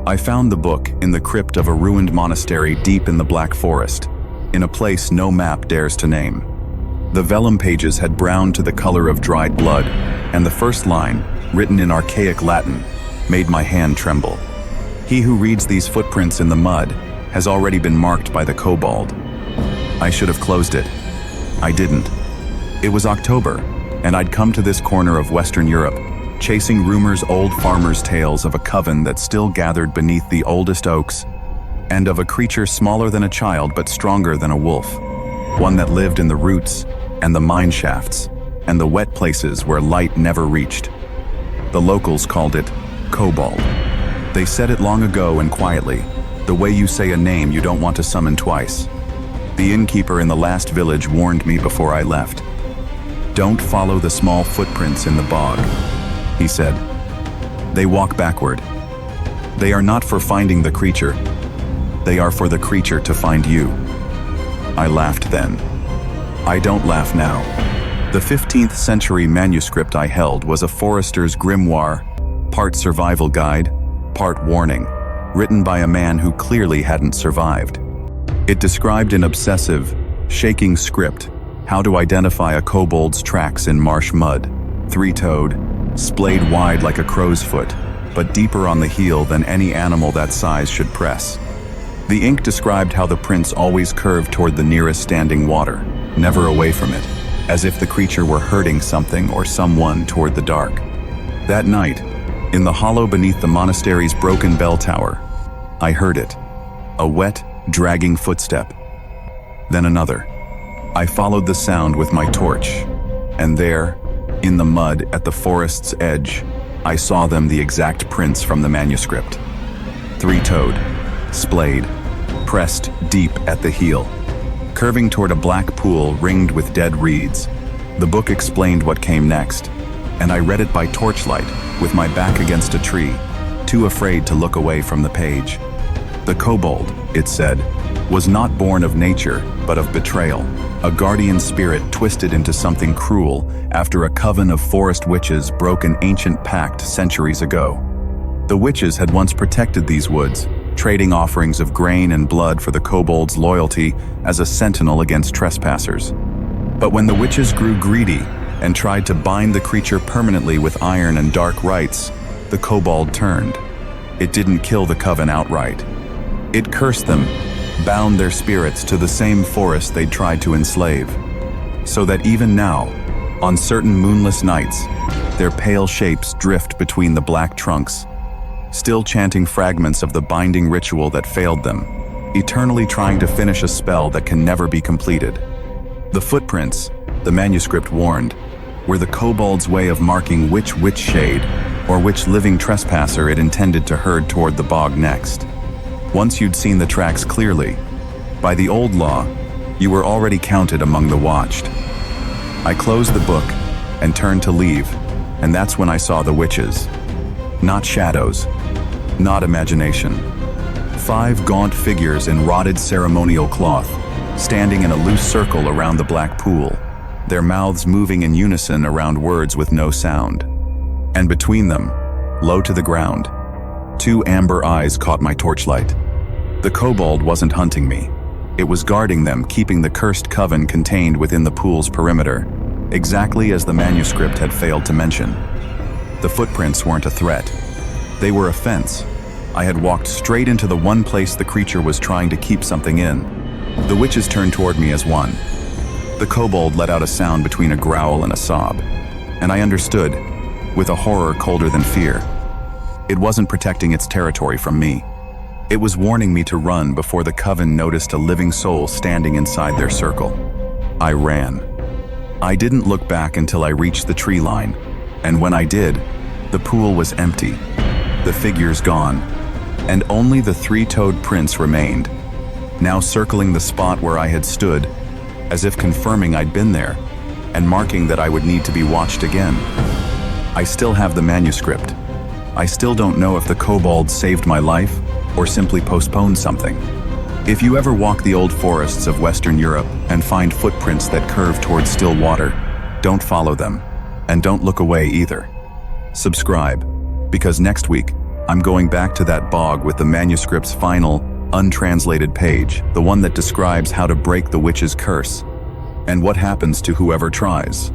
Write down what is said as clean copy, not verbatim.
I found the book in the crypt of a ruined monastery deep in the Black Forest, in a place no map dares to name. The vellum pages had browned to the color of dried blood, and the first line, written in archaic Latin, made my hand tremble. He who reads these footprints in the mud has already been marked by the kobold. I should have closed it. I didn't. It was October, and I'd come to this corner of Western Europe, chasing rumors, old farmers' tales of a coven that still gathered beneath the oldest oaks, and of a creature smaller than a child but stronger than a wolf, one that lived in the roots and the mine shafts and the wet places where light never reached. The locals called it Kobold. They said it long ago and quietly, the way you say a name you don't want to summon twice. The innkeeper in the last village warned me before I left. Don't follow the small footprints in the bog, he said. They walk backward. They are not for finding the creature. They are for the creature to find you. I laughed then. I don't laugh now. The 15th century manuscript I held was a forester's grimoire, part survival guide, part warning, written by a man who clearly hadn't survived. It described in obsessive, shaking script how to identify a kobold's tracks in marsh mud, three-toed, splayed wide like a crow's foot, but deeper on the heel than any animal that size should press. The ink described how the prints always curved toward the nearest standing water, never away from it, as if the creature were herding something or someone toward the dark. That night, in the hollow beneath the monastery's broken bell tower, I heard it, a wet, dragging footstep. Then another. I followed the sound with my torch, and there, in the mud at the forest's edge, I saw them, the exact prints from the manuscript. Three-toed, splayed, pressed deep at the heel, curving toward a black pool ringed with dead reeds. The book explained what came next, and I read it by torchlight, with my back against a tree, too afraid to look away from the page. The kobold, it said, was not born of nature, but of betrayal, a guardian spirit twisted into something cruel after a coven of forest witches broke an ancient pact centuries ago. The witches had once protected these woods, trading offerings of grain and blood for the kobold's loyalty as a sentinel against trespassers. But when the witches grew greedy and tried to bind the creature permanently with iron and dark rites, the kobold turned. It didn't kill the coven outright. It cursed them, bound their spirits to the same forest they'd tried to enslave, so that even now, on certain moonless nights, their pale shapes drift between the black trunks, still chanting fragments of the binding ritual that failed them, eternally trying to finish a spell that can never be completed. The footprints, the manuscript warned, were the kobold's way of marking which witch shade or which living trespasser it intended to herd toward the bog next. Once you'd seen the tracks clearly, by the old law, you were already counted among the watched. I closed the book and turned to leave, and that's when I saw the witches. Not shadows, not imagination. 5 gaunt figures in rotted ceremonial cloth, standing in a loose circle around the black pool, their mouths moving in unison around words with no sound. And between them, low to the ground, 2 amber eyes caught my torchlight. The kobold wasn't hunting me. It was guarding them, keeping the cursed coven contained within the pool's perimeter, exactly as the manuscript had failed to mention. The footprints weren't a threat. They were a fence. I had walked straight into the one place the creature was trying to keep something in. The witches turned toward me as one. The kobold let out a sound between a growl and a sob, and I understood, with a horror colder than fear. It wasn't protecting its territory from me. It was warning me to run before the coven noticed a living soul standing inside their circle. I ran. I didn't look back until I reached the tree line, and when I did, the pool was empty, the figures gone, and only the 3-toed prints remained, now circling the spot where I had stood, as if confirming I'd been there, and marking that I would need to be watched again. I still have the manuscript. I still don't know if the kobold saved my life or simply postponed something. If you ever walk the old forests of Western Europe and find footprints that curve towards still water, don't follow them, and don't look away either. Subscribe, because next week, I'm going back to that bog with the manuscript's final, untranslated page, the one that describes how to break the witch's curse, and what happens to whoever tries.